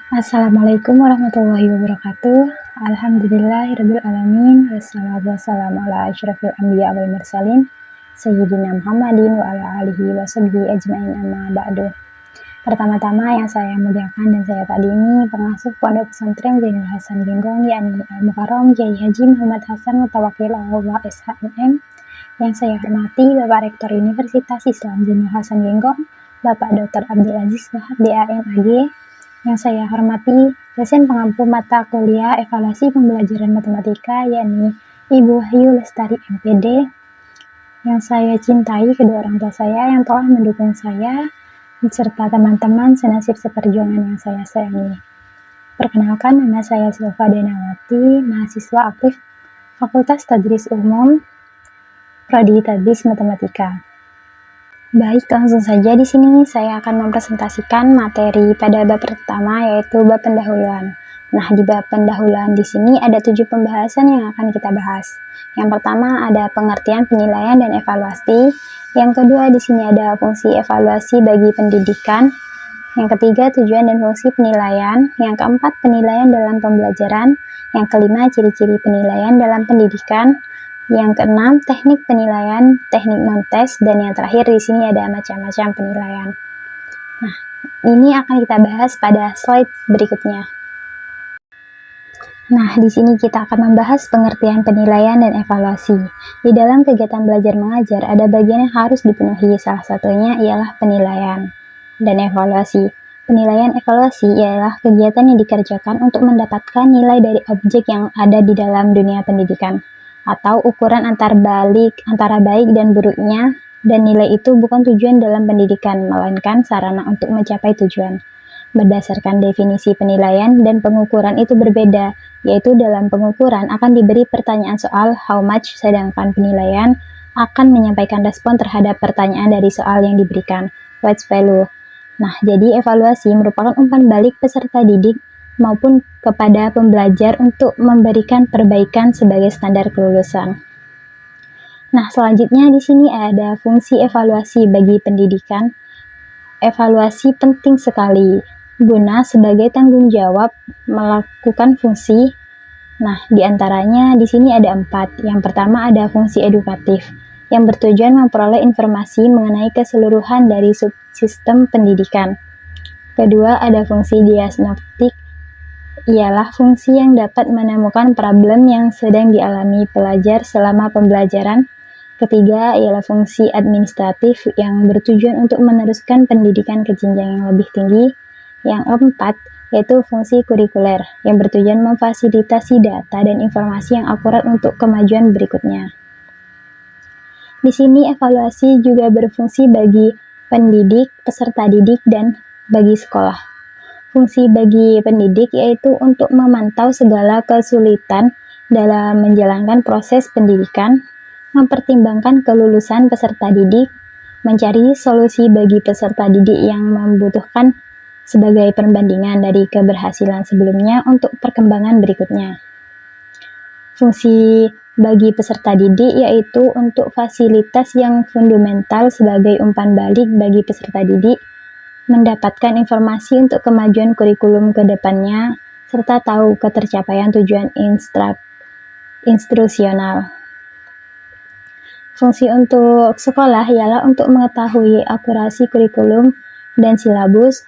Assalamualaikum warahmatullahi wabarakatuh. Alhamdulillahirabbil alamin. Wassalatu wassalamu ala asyrofil anbiya wal mursalin sayyidina Muhammadin wa ala alihi washabihi ajmain amma ba'du. Pertama-tama yang saya muliakan dan saya takdimi pengasuh Pondok Pesantren Zainul Hasan Genggong yakni Al-Mukarram Kiai Haji Muhammad Hasan Mutawakil Allah SHMM. Yang saya hormati Bapak Rektor Universitas Islam Zainul Hasan Genggong, Bapak Dr. Abdul Aziz Wahab DAM AG. Yang saya hormati dosen pengampu mata kuliah evaluasi pembelajaran matematika yakni Ibu Wahyu Lestari MPD. Yang saya cintai kedua orang tua saya yang telah mendukung saya serta teman-teman senasib seperjuangan yang saya sayangi. Perkenalkan, nama saya Silva Denawati, mahasiswa aktif Fakultas Tadris Umum, Prodi Tadris Matematika. Baik, langsung saja di sini saya akan mempresentasikan materi pada bab pertama yaitu bab pendahuluan. Nah, di bab pendahuluan di sini ada 7 pembahasan yang akan kita bahas. Yang pertama ada pengertian, penilaian, dan evaluasi. Yang kedua di sini ada fungsi evaluasi bagi pendidikan. Yang ketiga tujuan dan fungsi penilaian. Yang keempat penilaian dalam pembelajaran. Yang kelima ciri-ciri penilaian dalam pendidikan. Yang keenam, teknik penilaian, teknik non-tes, dan yang terakhir di sini ada macam-macam penilaian. Nah, ini akan kita bahas pada slide berikutnya. Nah, di sini kita akan membahas pengertian penilaian dan evaluasi. Di dalam kegiatan belajar mengajar, ada bagian yang harus dipenuhi, salah satunya ialah penilaian dan evaluasi. Penilaian evaluasi ialah kegiatan yang dikerjakan untuk mendapatkan nilai dari objek yang ada di dalam dunia pendidikan, atau ukuran antara baik dan buruknya, dan nilai itu bukan tujuan dalam pendidikan, melainkan sarana untuk mencapai tujuan. Berdasarkan definisi penilaian dan pengukuran itu berbeda, yaitu dalam pengukuran akan diberi pertanyaan soal how much, sedangkan penilaian akan menyampaikan respon terhadap pertanyaan dari soal yang diberikan, what's value. Nah, jadi evaluasi merupakan umpan balik peserta didik maupun kepada pembelajar untuk memberikan perbaikan sebagai standar kelulusan. Nah, selanjutnya di sini ada fungsi evaluasi bagi pendidikan. Evaluasi penting sekali guna sebagai tanggung jawab melakukan fungsi. Nah, diantaranya di sini ada 4. Yang pertama ada fungsi edukatif yang bertujuan memperoleh informasi mengenai keseluruhan dari subsistem pendidikan. Kedua, ada fungsi diagnostik, ialah fungsi yang dapat menemukan problem yang sedang dialami pelajar selama pembelajaran. Ketiga, ialah fungsi administratif yang bertujuan untuk meneruskan pendidikan ke jenjang yang lebih tinggi. Yang keempat, yaitu fungsi kurikuler yang bertujuan memfasilitasi data dan informasi yang akurat untuk kemajuan berikutnya. Di sini evaluasi juga berfungsi bagi pendidik, peserta didik, dan bagi sekolah. Fungsi bagi pendidik yaitu untuk memantau segala kesulitan dalam menjalankan proses pendidikan, mempertimbangkan kelulusan peserta didik, mencari solusi bagi peserta didik yang membutuhkan sebagai perbandingan dari keberhasilan sebelumnya untuk perkembangan berikutnya. Fungsi bagi peserta didik yaitu untuk fasilitas yang fundamental sebagai umpan balik bagi peserta didik, mendapatkan informasi untuk kemajuan kurikulum ke depannya, serta tahu ketercapaian tujuan instrusional. Fungsi untuk sekolah ialah untuk mengetahui akurasi kurikulum dan silabus,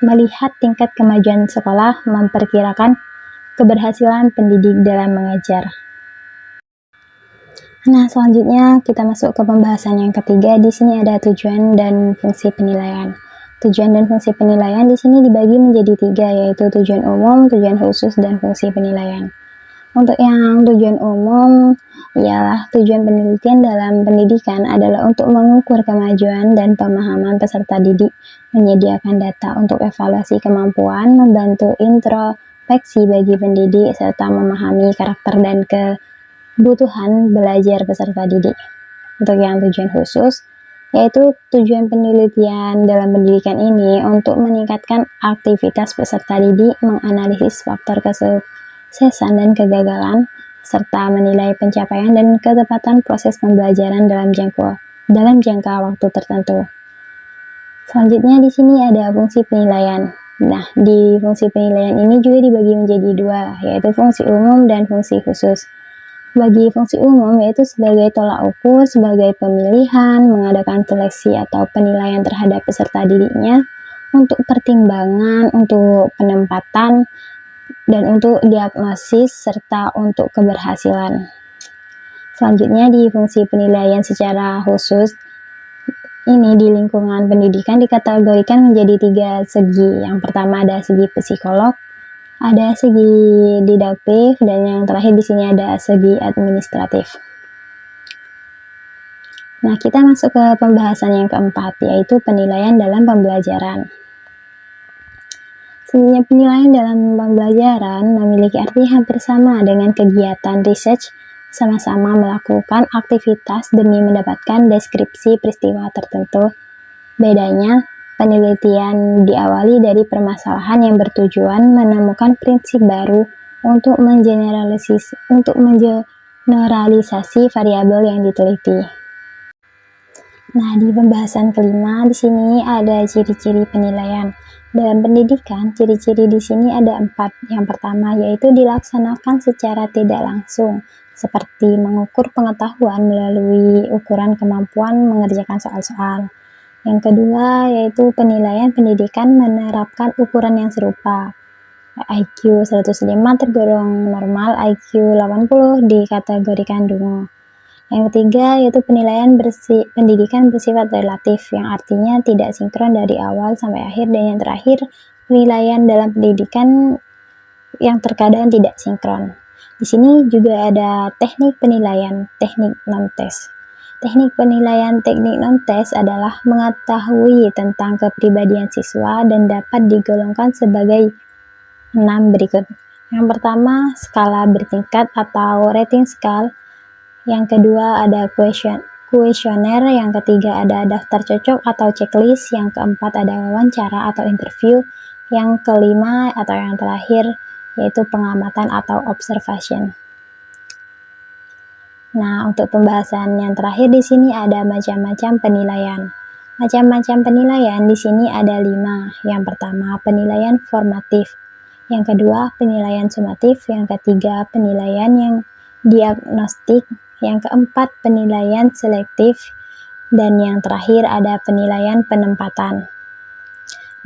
melihat tingkat kemajuan sekolah, memperkirakan keberhasilan pendidik dalam mengajar. Nah, selanjutnya kita masuk ke pembahasan yang ketiga. Di sini ada tujuan dan fungsi penilaian. Tujuan dan fungsi penilaian di sini dibagi menjadi 3, yaitu tujuan umum, tujuan khusus, dan fungsi penilaian. Untuk yang tujuan umum ialah tujuan penelitian dalam pendidikan adalah untuk mengukur kemajuan dan pemahaman peserta didik, menyediakan data untuk evaluasi kemampuan, membantu introspeksi bagi pendidik, serta memahami karakter dan kebutuhan belajar peserta didik. Untuk yang tujuan khusus yaitu tujuan penelitian dalam pendidikan ini untuk meningkatkan aktivitas peserta didik, menganalisis faktor kesuksesan dan kegagalan, serta menilai pencapaian dan ketepatan proses pembelajaran dalam jangka waktu tertentu. Selanjutnya di sini ada fungsi penilaian. Nah, di fungsi penilaian ini juga dibagi menjadi dua, yaitu fungsi umum dan fungsi khusus. Bagi fungsi umum yaitu sebagai tolak ukur, sebagai pemilihan, mengadakan seleksi atau penilaian terhadap peserta didiknya, untuk pertimbangan, untuk penempatan, dan untuk diagnosis, serta untuk keberhasilan. Selanjutnya di fungsi penilaian secara khusus, ini di lingkungan pendidikan dikategorikan menjadi 3 segi. Yang pertama ada segi psikolog, ada segi didaktif, dan yang terakhir di sini ada segi administratif. Nah, kita masuk ke pembahasan yang keempat, yaitu penilaian dalam pembelajaran. Sebenarnya penilaian dalam pembelajaran memiliki arti hampir sama dengan kegiatan research, sama-sama melakukan aktivitas demi mendapatkan deskripsi peristiwa tertentu. Bedanya, penelitian diawali dari permasalahan yang bertujuan menemukan prinsip baru untuk mengeneralisasi variabel yang diteliti. Nah, di pembahasan kelima di sini ada ciri-ciri penilaian. Dalam pendidikan, ciri-ciri di sini ada 4. Yang pertama yaitu dilaksanakan secara tidak langsung, seperti mengukur pengetahuan melalui ukuran kemampuan mengerjakan soal-soal. Yang kedua yaitu penilaian pendidikan menerapkan ukuran yang serupa. IQ 105 tergolong normal, IQ 80 dikategorikan dungu. Yang ketiga yaitu penilaian pendidikan bersifat relatif, yang artinya tidak sinkron dari awal sampai akhir. Dan yang terakhir, penilaian dalam pendidikan yang terkadang tidak sinkron. Di sini juga ada teknik penilaian, teknik non-tes. Teknik penilaian teknik non-tes adalah mengetahui tentang kepribadian siswa dan dapat digolongkan sebagai 6 berikut. Yang pertama, skala bertingkat atau rating scale. Yang kedua ada kuesioner, yang ketiga ada daftar cocok atau checklist, yang keempat ada wawancara atau interview, yang kelima atau yang terakhir yaitu pengamatan atau observation. Nah, untuk pembahasan yang terakhir di sini ada macam-macam penilaian. Macam-macam penilaian di sini ada 5. Yang pertama, penilaian formatif. Yang kedua, penilaian sumatif. Yang ketiga, penilaian yang diagnostik. Yang keempat, penilaian selektif. Dan yang terakhir ada penilaian penempatan.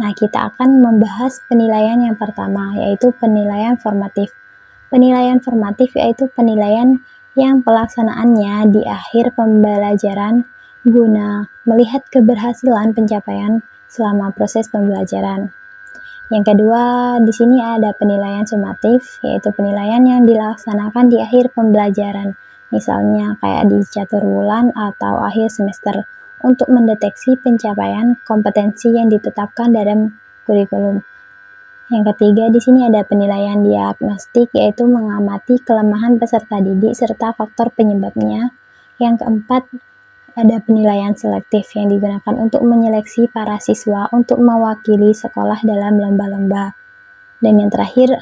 Nah, kita akan membahas penilaian yang pertama, yaitu penilaian formatif. Penilaian formatif yaitu penilaian yang pelaksanaannya di akhir pembelajaran guna melihat keberhasilan pencapaian selama proses pembelajaran. Yang kedua, di sini ada penilaian sumatif, yaitu penilaian yang dilaksanakan di akhir pembelajaran, misalnya kayak di catur bulan atau akhir semester, untuk mendeteksi pencapaian kompetensi yang ditetapkan dalam kurikulum. Yang ketiga, di sini ada penilaian diagnostik, yaitu mengamati kelemahan peserta didik serta faktor penyebabnya. Yang keempat, ada penilaian selektif yang digunakan untuk menyeleksi para siswa untuk mewakili sekolah dalam lomba-lomba. Dan yang terakhir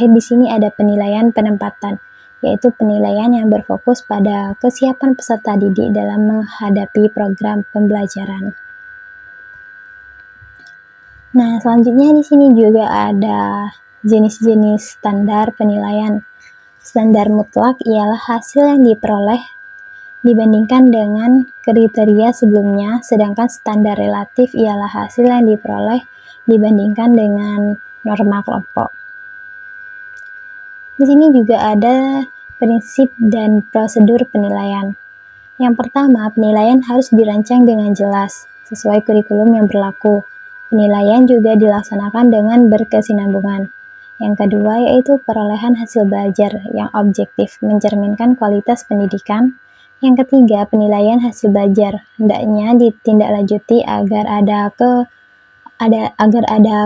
di sini ada penilaian penempatan, yaitu penilaian yang berfokus pada kesiapan peserta didik dalam menghadapi program pembelajaran. Nah, selanjutnya di sini juga ada jenis-jenis standar penilaian. Standar mutlak ialah hasil yang diperoleh dibandingkan dengan kriteria sebelumnya, sedangkan standar relatif ialah hasil yang diperoleh dibandingkan dengan norma kelompok. Di sini juga ada prinsip dan prosedur penilaian. Yang pertama, penilaian harus dirancang dengan jelas, sesuai kurikulum yang berlaku. Penilaian juga dilaksanakan dengan berkesinambungan. Yang kedua yaitu perolehan hasil belajar yang objektif, mencerminkan kualitas pendidikan. Yang ketiga, penilaian hasil belajar hendaknya ditindaklanjuti agar ada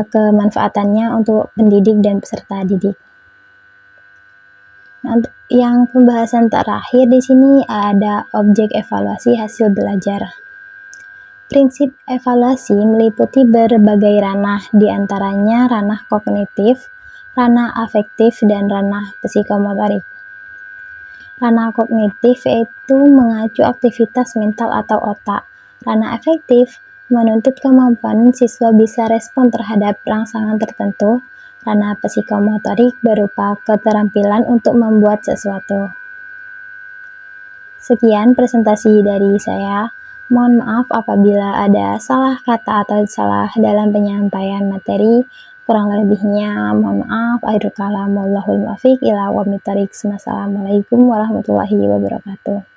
kemanfaatannya untuk pendidik dan peserta didik. Nah, untuk yang pembahasan terakhir di sini ada objek evaluasi hasil belajar. Prinsip evaluasi meliputi berbagai ranah, diantaranya ranah kognitif, ranah afektif, dan ranah psikomotorik. Ranah kognitif yaitu mengacu aktivitas mental atau otak. Ranah afektif menuntut kemampuan siswa bisa respon terhadap rangsangan tertentu, ranah psikomotorik berupa keterampilan untuk membuat sesuatu. Sekian presentasi dari saya. Mohon maaf apabila ada salah kata atau salah dalam penyampaian materi. Kurang lebihnya mohon maaf. Akhirul kalam wallahul muwaffiq ila aqwamit thoriq. Wassalamualaikum warahmatullahi wabarakatuh.